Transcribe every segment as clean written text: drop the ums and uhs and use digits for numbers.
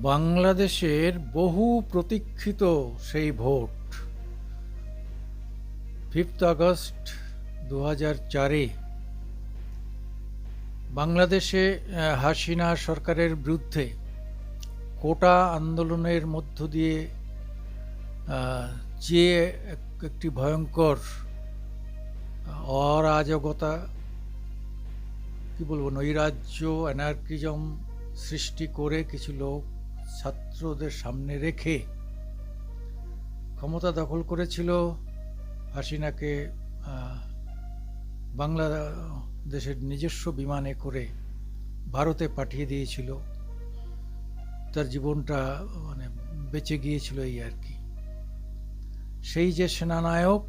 বাংলাদেশের বহু প্রতীক্ষিত সেই ভোট 5 আগস্ট 2004-এ বাংলাদেশে হাসিনা সরকারের বিরুদ্ধে কোটা আন্দোলনের মধ্য দিয়ে যে একটি ভয়ঙ্কর অরাজকতা, কি বলবো, নৈরাজ্য, অ্যানার্কিজম সৃষ্টি করে কিছু লোক ছাত্রদের সামনে রেখে ক্ষমতা দখল করেছিল। হাসিনাকে বাংলাদেশের নিজস্ব বিমানে করে ভারতে পাঠিয়ে দিয়েছিল। তার জীবনটা মানে বেঁচে গিয়েছিল এই আর কি। সেই যে সেনানায়ক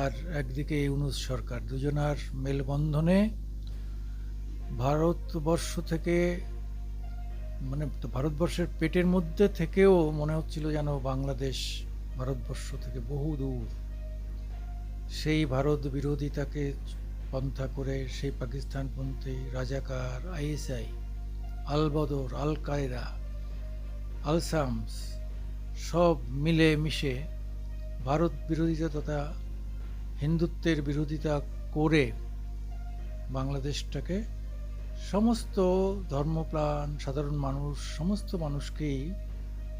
আর একদিকে ইউনূস সরকার, দুজনার মেলবন্ধনে ভারতবর্ষ থেকে, মানে ভারতবর্ষের পেটের মধ্যে থেকেও মনে হচ্ছিল যেন বাংলাদেশ ভারতবর্ষ থেকে বহু দূর। সেই ভারত বিরোধিতাকে পন্থা করে সেই পাকিস্তানপন্থী রাজাকার, আইএসআই, আল বদর, আল কায়দা, আল শামস সব মিলে মিশে ভারত বিরোধিতা তথা হিন্দুত্বের বিরোধিতা করে বাংলাদেশটাকে সমস্ত ধর্মপ্রাণ সাধারণ মানুষ, সমস্ত মানুষকেই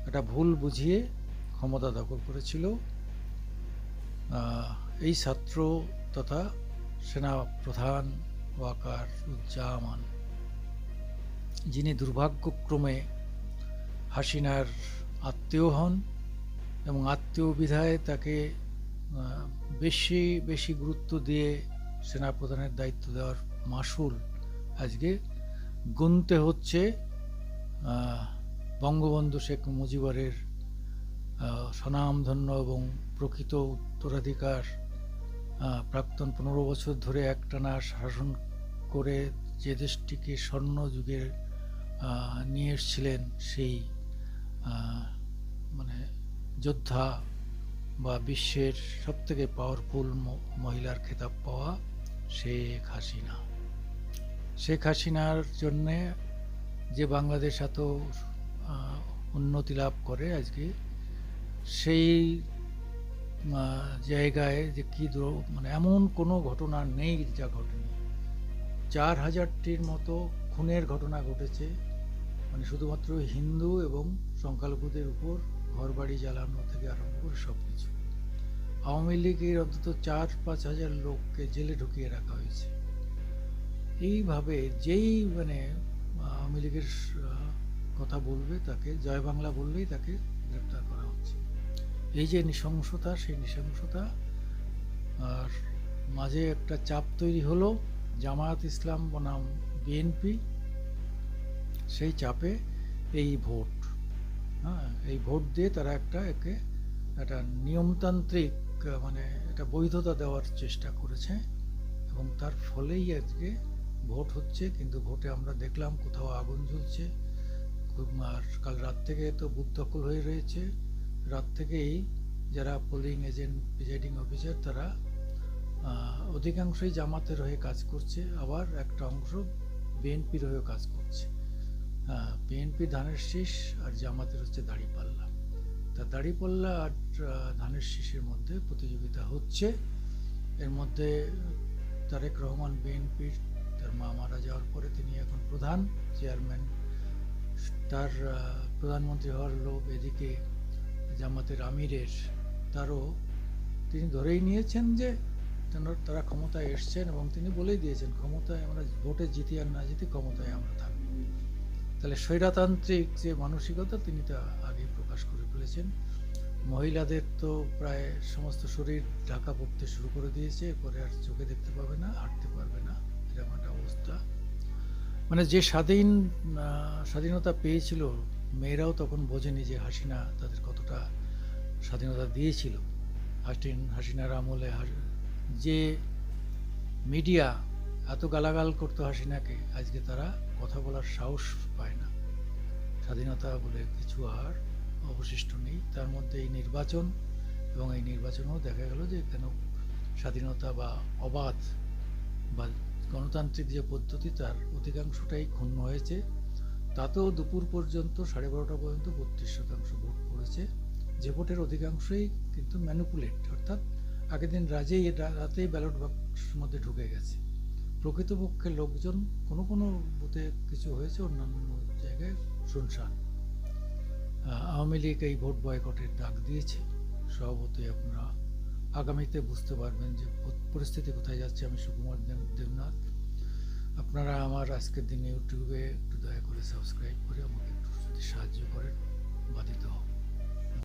একটা ভুল বুঝিয়ে ক্ষমতা দখল করেছিল এই ছাত্র তথা সেনা প্রধান ওয়াকার উজ্জামান, যিনি দুর্ভাগ্যক্রমে হাসিনার আত্মীয় হন এবং আত্মীয় বিধায় তাকে বেশি বেশি গুরুত্ব দিয়ে সেনাপ্রধানের দায়িত্ব দেওয়ার মাসুল আজকে গুনতে হচ্ছে বঙ্গবন্ধু শেখ মুজিবরের স্বনামধন্য এবং প্রকৃত উত্তরাধিকার, প্রাক্তন 15 বছর ধরে একটানা শাসন করে যে দেশটিকে স্বর্ণ যুগে নিয়ে এসেছিলেন সেই মানে যোদ্ধা বা বিশ্বের সবথেকে পাওয়ারফুল মহিলার খেতাব পাওয়া শেখ হাসিনা। শেখ হাসিনার জন্যে যে বাংলাদেশ এত উন্নতি লাভ করে আজকে, সেই জায়গায় যে কি মানে এমন কোনো ঘটনা নেই যা ঘটেনি। 4000টির মতো খুনের ঘটনা ঘটেছে, মানে শুধুমাত্র হিন্দু এবং সংখ্যালঘুদের উপর ঘরবাড়ি জ্বালানো থেকে আরম্ভ করে সব কিছু। আওয়ামী লীগের অন্তত 4-5 হাজার লোককে জেলে ঢুকিয়ে রাখা হয়েছে। এইভাবে যেই মানে আওয়ামী লীগের কথা বলবে তাকে, জয় বাংলা বললেই তাকে গ্রেপ্তার করা হচ্ছে। এই যে নৃশংসতা, সেই নৃশংসতা, আর মাঝে একটা চাপ তৈরি হলো জামায়াত ইসলাম বনাম বিএনপি, সেই চাপে এই ভোট, এই ভোট দিয়ে তারা একটা নিয়মতান্ত্রিক মানে একটা বৈধতা দেওয়ার চেষ্টা করেছে এবং তার ফলেই আজকে ভোট হচ্ছে। কিন্তু ভোটে আমরা দেখলাম কোথাও আগুন জ্বলছে, আর কাল রাত থেকে তো বুথ দখল হয়ে রয়েছে। রাত থেকেই যারা পোলিং এজেন্ট, প্রিজাইডিং অফিসার, তারা অধিকাংশই জামাতের হয়ে কাজ করছে, আবার একটা অংশ বিএনপির হয়েও কাজ করছে। বিএনপি ধানের শীষ আর জামাতের হচ্ছে দাঁড়িপাল্লা। তা দাঁড়িপাল্লা আর ধানের শীষের মধ্যে প্রতিযোগিতা হচ্ছে। এর মধ্যে তারেক রহমান বিএনপির, তার মা মারা যাওয়ার পরে তিনি এখন প্রধান চেয়ারম্যান, তার প্রধানমন্ত্রী হওয়ার লোভ এদিকে জামাতের আমিরের, তারও তিনি ধরেই নিয়েছেন যে তারা ক্ষমতায় এসছেন এবং তিনি বলেই দিয়েছেন ক্ষমতায় আমরা ভোটে জিতি আর না জিতি ক্ষমতায় আমরা থাকব। তাহলে স্বৈরতান্ত্রিক যে মানসিকতা তিনি তা আগে প্রকাশ করে ফেলেছেন। মহিলাদের তো প্রায় সমস্ত শরীর ঢাকা পড়তে শুরু করে দিয়েছে, এরপরে আর চোখে দেখতে পাবে না, হাঁটতে পারবে না, এরকম একটা অবস্থা। মানে যে স্বাধীনতা পেয়েছিল, মেয়েরাও তখন বোঝেনি যে হাসিনা তাদের কতটা স্বাধীনতা দিয়েছিল। হাসিনার আমলে যে মিডিয়া এত গালাগাল করতো হাসিনাকে, আজকে তারা কথা বলার সাহস পায় না। স্বাধীনতা বলে কিছু আর অবশিষ্ট নেই। তার মধ্যে এই নির্বাচন, এবং এই নির্বাচনেও দেখা গেল যে কেন স্বাধীনতা বা অবাধ বা গণতান্ত্রিক যে পদ্ধতি তার অধিকাংশটাই ক্ষুণ্ণ হয়েছে। তাতেও দুপুর পর্যন্ত 12:30 পর্যন্ত 32% ভোট পড়েছে। যে ভোটের অধিকাংশই কিন্তু ম্যানিপুলেট, অর্থাৎ আগের দিন রাতেই ব্যালট বাক্সের মধ্যে ঢুকে গেছে। প্রকৃতপক্ষে লোকজন কোনো কোনো বুথে কিছু হয়েছে, অন্যান্য জায়গায় শুনশান। আওয়ামী লীগ এই ভোট বয়কটের ডাক দিয়েছে। স্বভাবতই আপনারা আগামীতে বুঝতে পারবেন যে পরিস্থিতি কোথায় যাচ্ছে। আমি সুকুমার দেবনাথ। আপনারা আমার আজকের দিনে ইউটিউবে একটু দয়া করে সাবস্ক্রাইব করে আমাকে একটু যদি সাহায্য করেন, বাধিত হব।